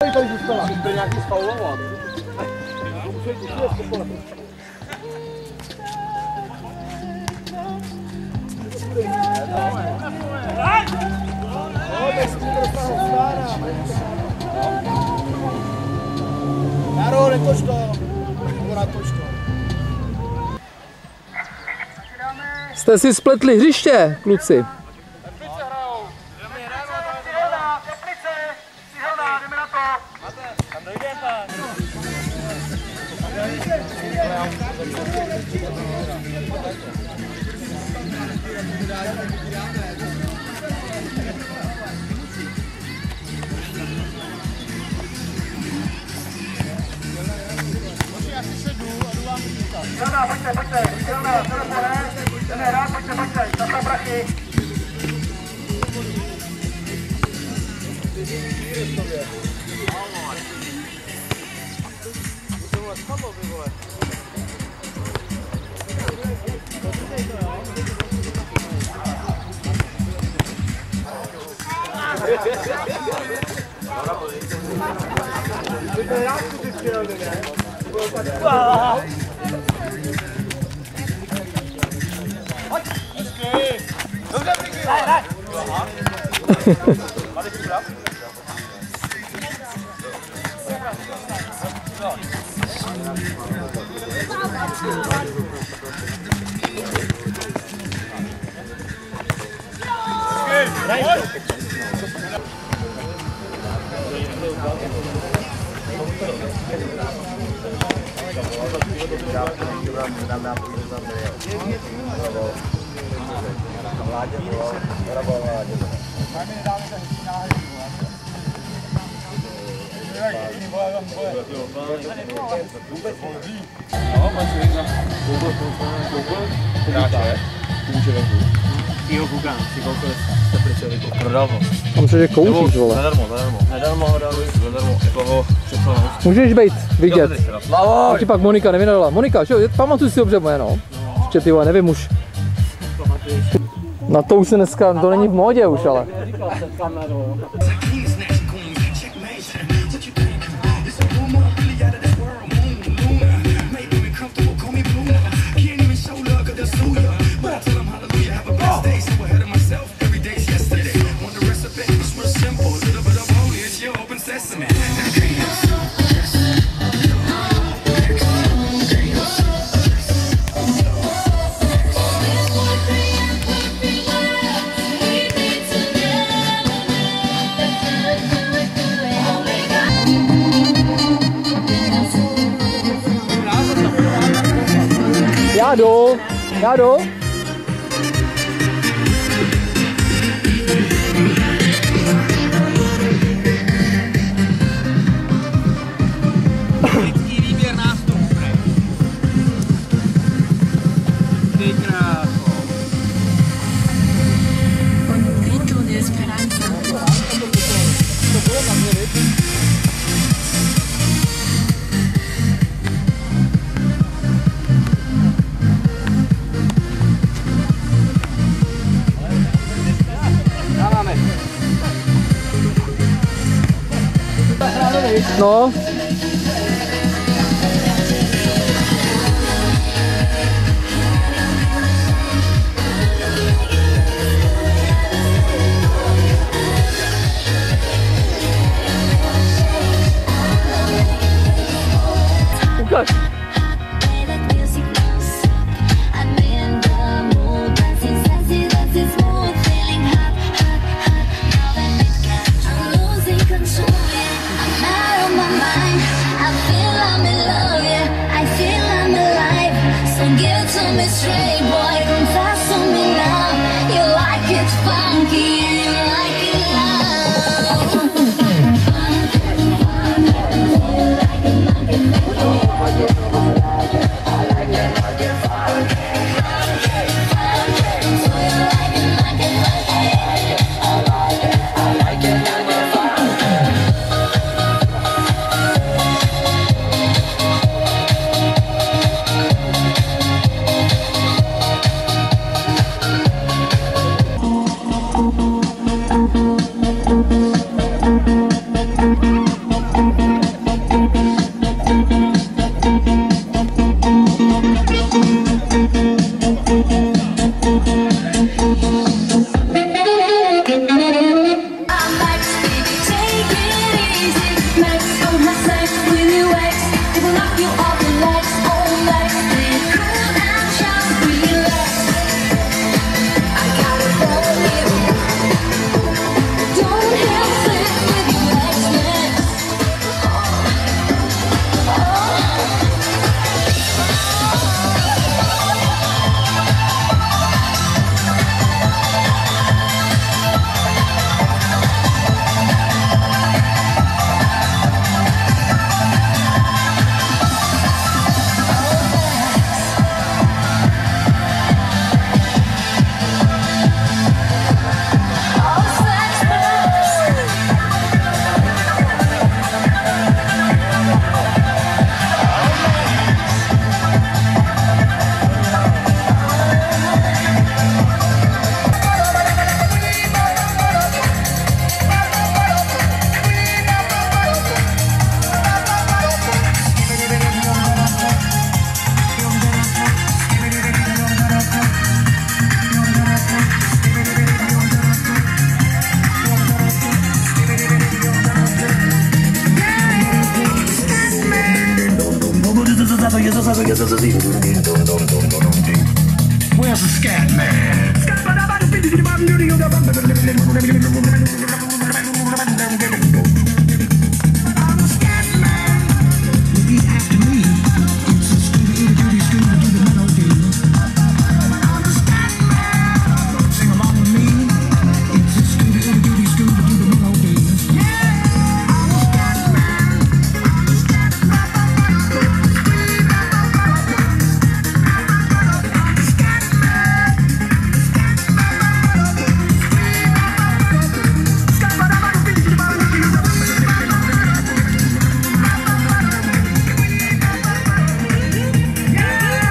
Tady zůstala. Musíte nějaký sfaulovat. Jaro, netoč to. Jste si spletli hřiště, kluci. A myslím, že kouříš, vole. Zadarmo ho dali, jako ho překlonu. Můžeš být vidět. A ti pak Monika nevynadala. Monika, že? Pamatuj si dobře moje, no. Ještě ty vole, nevím už. Na to už se dneska, to není v módě už, ale. Já jdu. Vždycký výběr nástup. Ty kráso. No. Ukaž. I'm out of my mind. Where's the scat man? I'm a scat man. Repeat after me. It's a Scooby-Doo melody. I'm a scat man. Sing along with me. It's a Scooby-Doo melody. Yeah, I'm a scat man. I'm a scat man.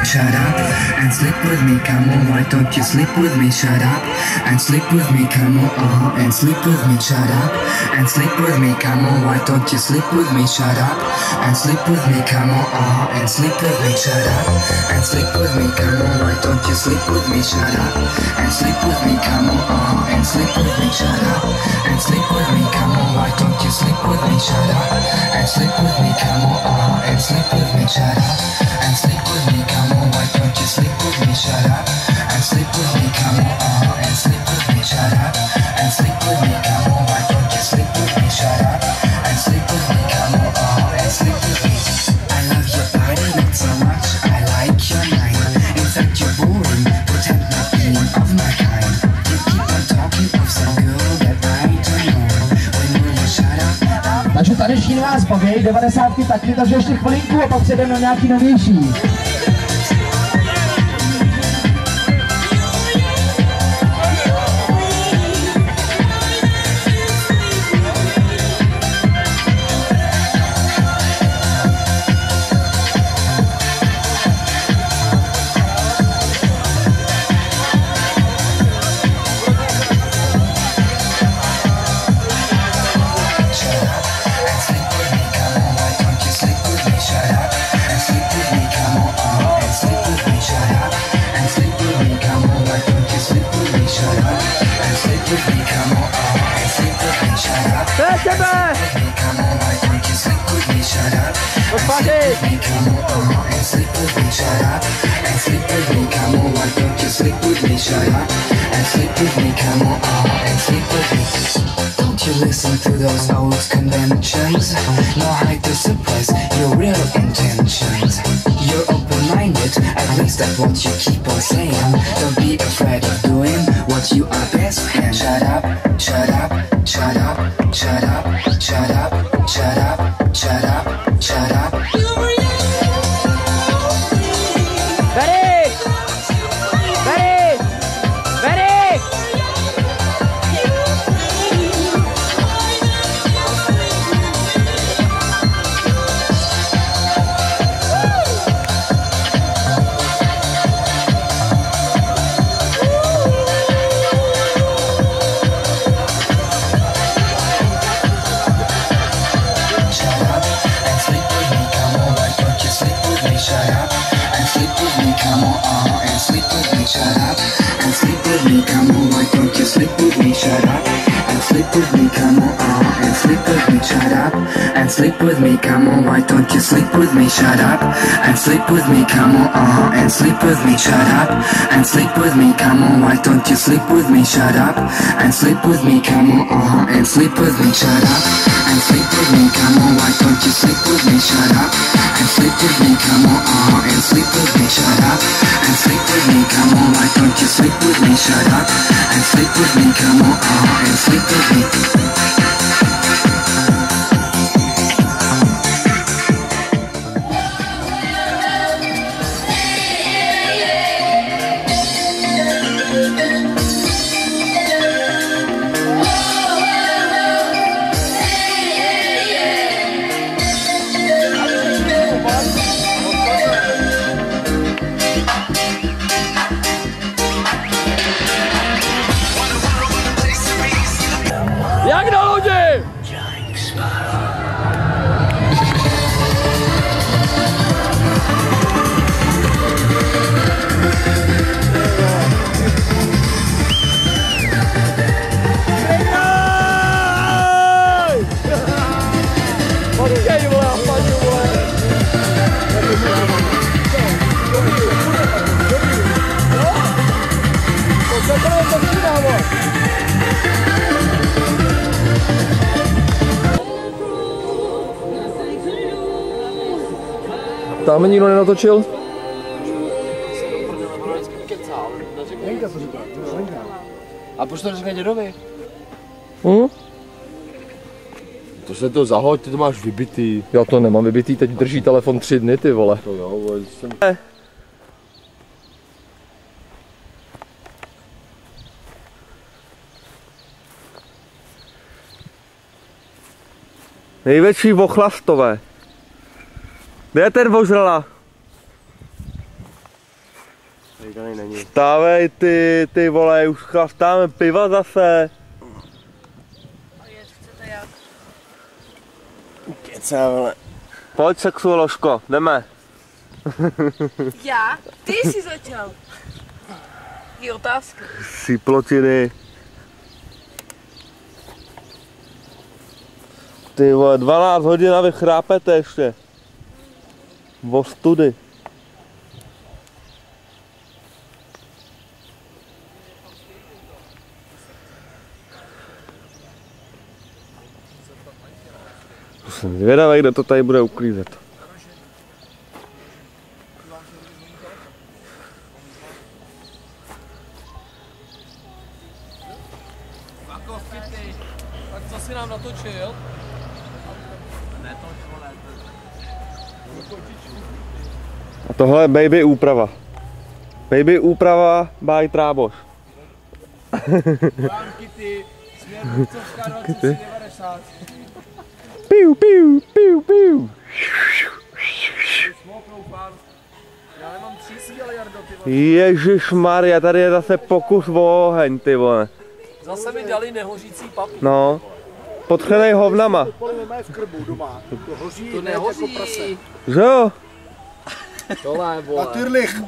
Shut up and sleep with me, come on, why don't you sleep with me? Shut up and sleep with me, come on, and sleep with me. Shut up and sleep with me, come on, why don't you sleep with me? Shut up and sleep with me, come on, and sleep with me. Shut up and sleep with me, come on, why don't you sleep with me? Shut up and sleep with me, come on, and sleep with me. Shut up and sleep with me, come on, why don't you sleep with me? Shut up and sleep with me, come on, and sleep with me. Shut up and sleep with me, come on, why don't you sleep with me? Shut up and sleep with me, come on, and sleep with me. Shut up and sleep with me, come on, why don't you sleep with me? Shut up and sleep with me, come on, and sleep with me. I love your body, not so much, I like your mind. In fact, you're boring, pretend not being of my kind. You keep on talking of some girl that I don't know. When will you shut up? Takže taneční vás baví, 90 taky, takže ještě chvilinku a pak přejdeme na nějaký novější. Don't you listen to those old conventions? No hide to suppress your real intentions. You're open-minded, at least that's what you keep on saying. Don't be afraid of doing what you are best at. Shut up, shut up, shut up, shut up, shut up, shut up, shut up, shut up. Sleep with me, come on, why don't you sleep with me? Shut up and sleep with me, come on, and sleep with me. Shut up and sleep with me, come on, why don't you sleep with me? Shut up and sleep with me, come on, and sleep with me. Shut up and sleep with me, come on, why don't you sleep with me? Shut up and sleep with me, come on, and sleep with me. Shut up and sleep with me, come on, why don't you sleep with me? Shut up and sleep with me, come on, and sleep with me. Jak na lodi! Počkej, vole, vpadni, vole. Tam nikdo nenatočil? A proč to neřekne dědovi? To se to zahoď, ty to máš vybitý. Já to nemám vybitý, teď drží telefon 3 dny, ty vole. To jo, vole, jsem... Největší vochlastové. Kde je ten vožrala? Tady není. Stávej ty vole, už chlastáme piva zase. Kecá, vole. Pojď sexuoložko, jdeme. Já? Ty jsi začal. Je otázka. Síplotiny. Ty vole, 12 hodin a vy chrápete ještě. O study. Jsem zvědavý, kde to tady bude uklízet. Tak co si nám natočil? A tohle je baby úprava. Baby úprava by Tráboš. Kitty, směr Kupcovská 2390. Piu, piu, piu, piu. Já nemám třísí, ale Jardo, ty vole. Ježišmarja, tady je zase pokus o oheň, ty vole. Zase mi dali nehořící papír. No. Podchylej hovnama. Políme máme v krbu doma. To hoří, To ne jako nehoří. prase. Že jo? Tohle, vole. Natürlich.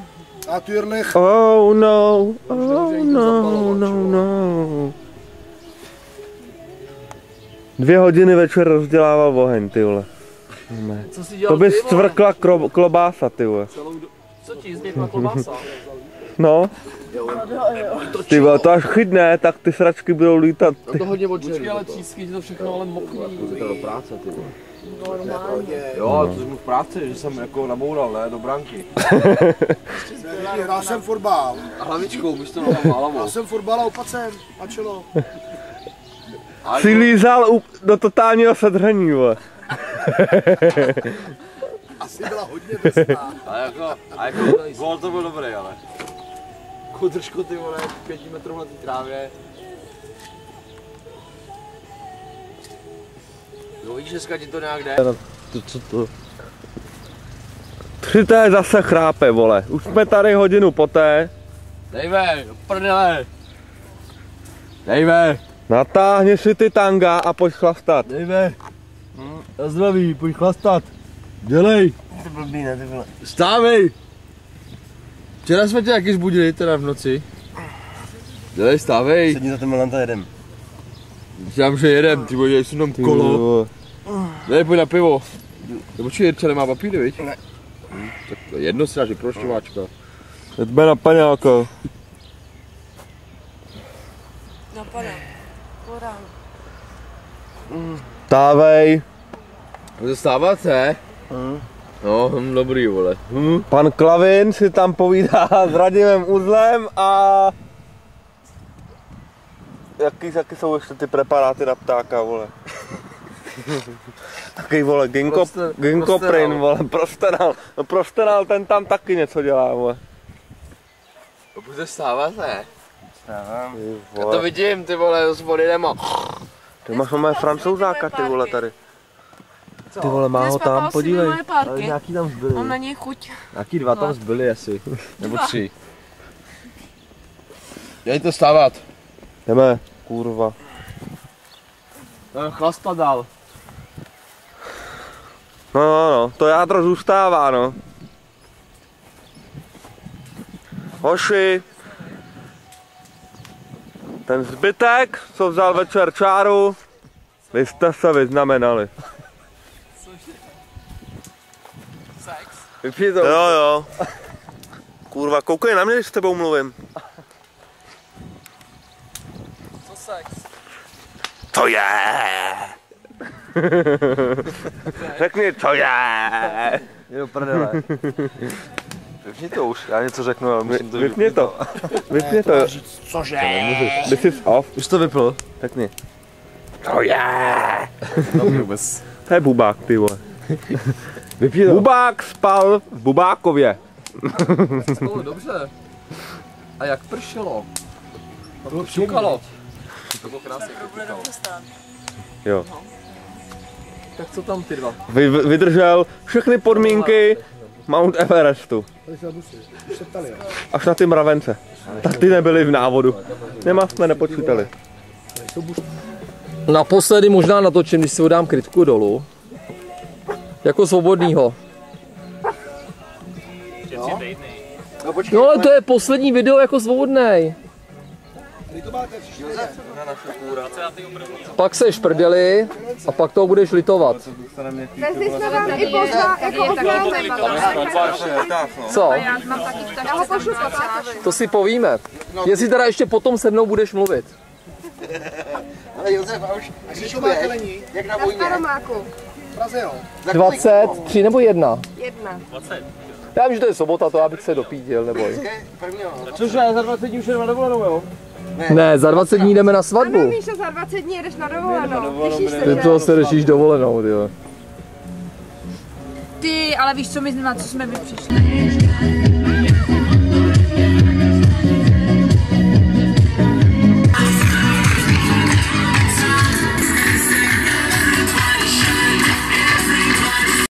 Natürlich. Oh no. Oh no, no, no. 2 hodiny večer rozdělával oheň, ty vole. Ne. Co si dělal To by ty, vole? stvrkla klobása, ty vole. Co ti zděkla klobása? No. Ty vole, to až chytne, tak ty sračky budou lítat. Ty. To hodně od Počkej, ale třísky, že to všechno ale mokrý. To do práce, ty vole. Jo, to jsem v práci, že jsem jako namoural, ne, do branky. Hrál jsem fotbal. A hlavičkou, míš to nohama, hlavou. Hrál jsem fotbal a opacem. A čelo. Si lízal do totálního sedření, vole. Asi byla hodně drsná. A jako gól to byl dobrý, ale. Kudržku, ty vole, 5 metrů na té trávě. No víš, dneska ti to nějak jde. Co to? 3T zase chrápe, vole. Už jsme tady hodinu poté. Dejme, do prdele. Dejme. Natáhni si ty tanga a pojď chlastat. Dejme. Na zdraví, pojď chlastat. Dělej. Ty blbý, ne, ty vole. Stávej. Včera jsme tě taky zbudili, teda v noci. Dělej, stávej. Sedni za ten Melanta jedem. Říkám, že jedem, ty vole, jsou tam kolo. Dej, pojď na pivo. Nebo či Jirča nemá papíry, viď? Ne. Tak jedno si dáš, je prošťováčka. Jdeme na paňáka. Napadá. Podám. Stávej. Může stávat, ne? No, dobrý, vole. Pan Klavin si tam povídá s Radimem Uzlem a... Jaký jsou ještě ty preparáty na ptáka, vole? Taký, vole, ginkoprin, vole, prostenal. No prostenal, ten tam taky něco dělá, vole. Může stávat, ne? Stávám. Ty Já to vole, vidím, ty vole, s odjedem a... ty máš mé francouzáka, ty vole, tady. Ty vole, má ho tam, podívej. Ale nějaký tam zbyli. Mám na něj chuť. Nějaký 2 tam zbyli asi. Nebo 3. Dej to stávat. Jdeme, kurva. Chlasta dál. No, to jádro zůstává, no. Hoši. Ten zbytek, co vzal večer čáru, vy jste se vyznamenali. Sex? Vypij to. Jo. Kurva, koukej na mě, když s tebou mluvím. Co sex? To je! Řekni, co je! Je do prdele. Vypni to už, já něco řeknu, ale musím to Vypni to. Vypni to. Cože? This is off. Už to vypl. Řekni. To je! No vůbec. To je bubák, ty vole. Vypni to. Bubák spal v Bubákově. Spolu dobře. A jak pršelo? To bylo šukalo. To bylo krásně. Jo. Tak co tam ty dva? Vydržel všechny podmínky Mount Everestu. Až na ty mravence. Tak ty nebyly v návodu. Jsme nepočítali. Naposledy možná natočím, když si dám krytku dolů. Jako svobodnýho. No ale to je poslední video jako svobodnej. Pak seš prdeli a pak toho budeš litovat. Vezli jsme vám i pozva, jako oznámení. Co? Já ho pošlu Patrákovi. To si povíme. Jestli teda ještě potom se mnou budeš mluvit. Ale Josef, a už křičkuješ, jak na Na vojně. Staromáku. 23 nebo 1? 1. Já vím, že to je sobota, to já bych se dopídil, neboj. Cože, za 20 dní už jdeme na dovolenou, jo? Ne, za 20 dní jdeme na Ano, svatbu. Míšo, za 20 dní jedeš na dovolenou. Těšíš se, Ty že? toho se řešíš dovolenou, tyjo. Ty, ale víš co, my na co jsme my přišli?